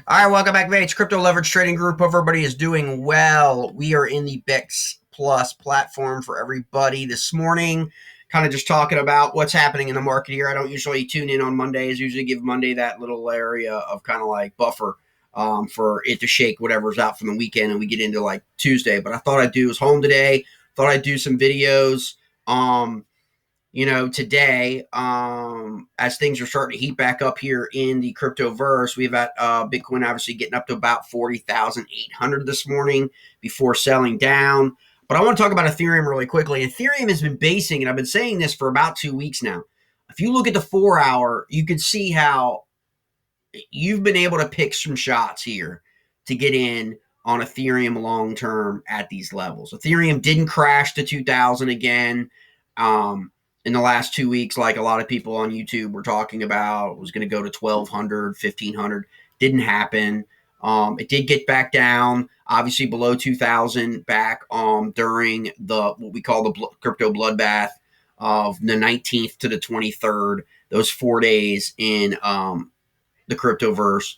All right, welcome back, mates. Crypto Leverage Trading Group. Hope everybody is doing well. We are in the BexPlus platform for everybody this morning. Kind of just talking about what's happening in the market here. I don't usually tune in on Mondays. Usually give Monday that little area of kind of like buffer for it to shake whatever's out from the weekend, and we get into like Tuesday. But I thought I'd do was home today. Thought I'd do some videos. Today, as things are starting to heat back up here in the crypto verse, we've got Bitcoin obviously getting up to about 40,800 this morning before selling down. But I want to talk about Ethereum really quickly. Ethereum has been basing, and I've been saying this for about 2 weeks now. If you look at the 4 hour, you can see how you've been able to pick some shots here to get in on Ethereum long term at these levels. Ethereum didn't crash to 2,000 again. In the last 2 weeks, like a lot of people on YouTube were talking about, it was going to go to 1,200, 1,500. Didn't happen. It did get back down, obviously below 2,000 back during what we call the crypto bloodbath of the 19th to the 23rd, those 4 days in the cryptoverse.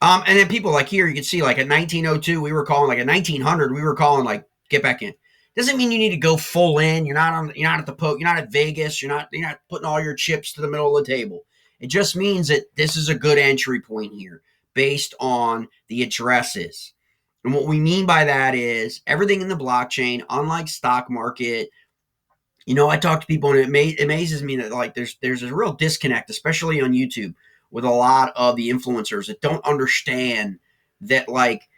And then people like here, you can see like at 1902, we were calling, like at 1900, we were calling like get back in. Doesn't mean you need to go full in. You're not at the poke. You're not at Vegas. You're not putting all your chips to the middle of the table. It just means that this is a good entry point here based on the addresses. And what we mean by that is everything in the blockchain, unlike stock market. I talk to people, and it amazes me that like there's a real disconnect, especially on YouTube, with a lot of the influencers that don't understand that like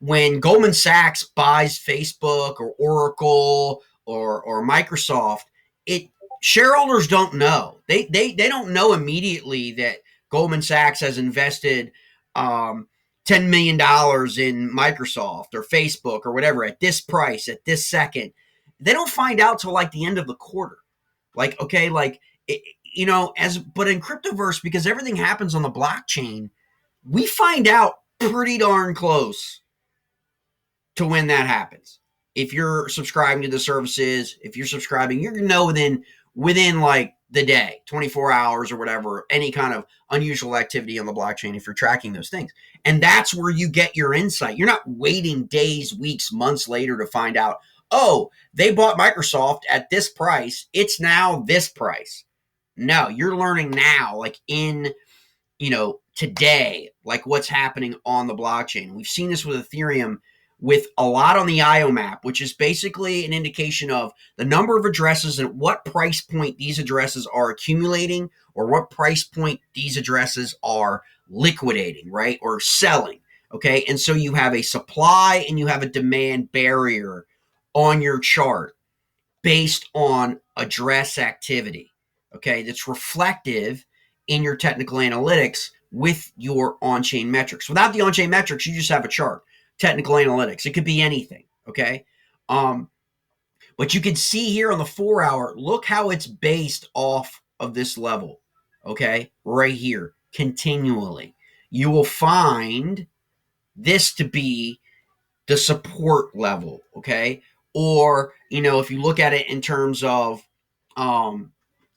when Goldman Sachs buys Facebook or Oracle or Microsoft, it shareholders don't know. They don't know immediately that Goldman Sachs has invested $10 million in Microsoft or Facebook or whatever at this price at this second. They don't find out till like the end of the quarter. Like okay, like but in cryptoverse, because everything happens on the blockchain, we find out pretty darn close to when that happens. If you're subscribing to the services, if you're subscribing, you're going to know within like the day, 24 hours or whatever, any kind of unusual activity on the blockchain if you're tracking those things. And that's where you get your insight. You're not waiting days, weeks, months later to find out, oh, they bought Microsoft at this price. It's now this price. No, you're learning now, like in, today, like what's happening on the blockchain. We've seen this with Ethereum with a lot on the IO map, which is basically an indication of the number of addresses and what price point these addresses are accumulating or what price point these addresses are liquidating, right? Or selling. Okay. And so you have a supply and you have a demand barrier on your chart based on address activity. Okay. That's reflective in your technical analytics with your on-chain metrics. Without the on-chain metrics, you just have a chart. Technical analytics. It could be anything. Okay. But you can see here on the 4 hour, look how it's based off of this level. Okay. Right here, continually. You will find this to be the support level. Okay. Or, if you look at it in terms of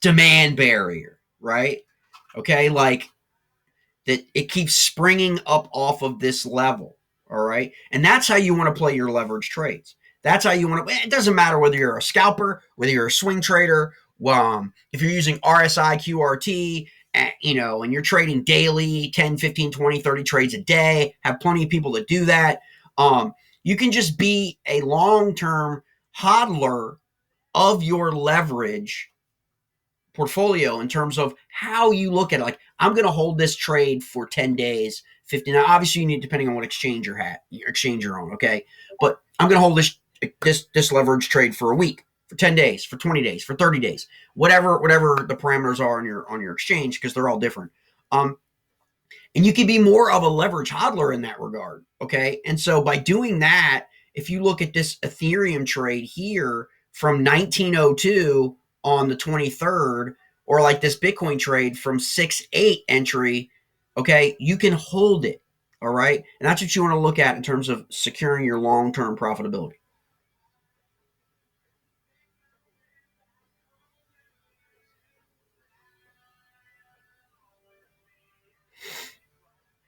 demand barrier, right? Okay. Like that it keeps springing up off of this level. All right. And that's how you want to play your leverage trades. That's how you want to. It doesn't matter whether you're a scalper, whether you're a swing trader, if you're using RSI, QRT, and you're trading daily, 10, 15, 20, 30 trades a day, have plenty of people that do that. You can just be a long-term hodler of your leverage portfolio in terms of how you look at it. Like, I'm going to hold this trade for 10 days, 15. Now, obviously, you need, depending on what exchange you're on, okay? But I'm going to hold this leverage trade for a week, for 10 days, for 20 days, for 30 days, whatever the parameters are on your exchange, because they're all different. And you can be more of a leverage hodler in that regard, okay? And so by doing that, if you look at this Ethereum trade here from 1902 on the 23rd, or like this Bitcoin trade from 6-8 entry, okay, you can hold it, all right? And that's what you want to look at in terms of securing your long-term profitability.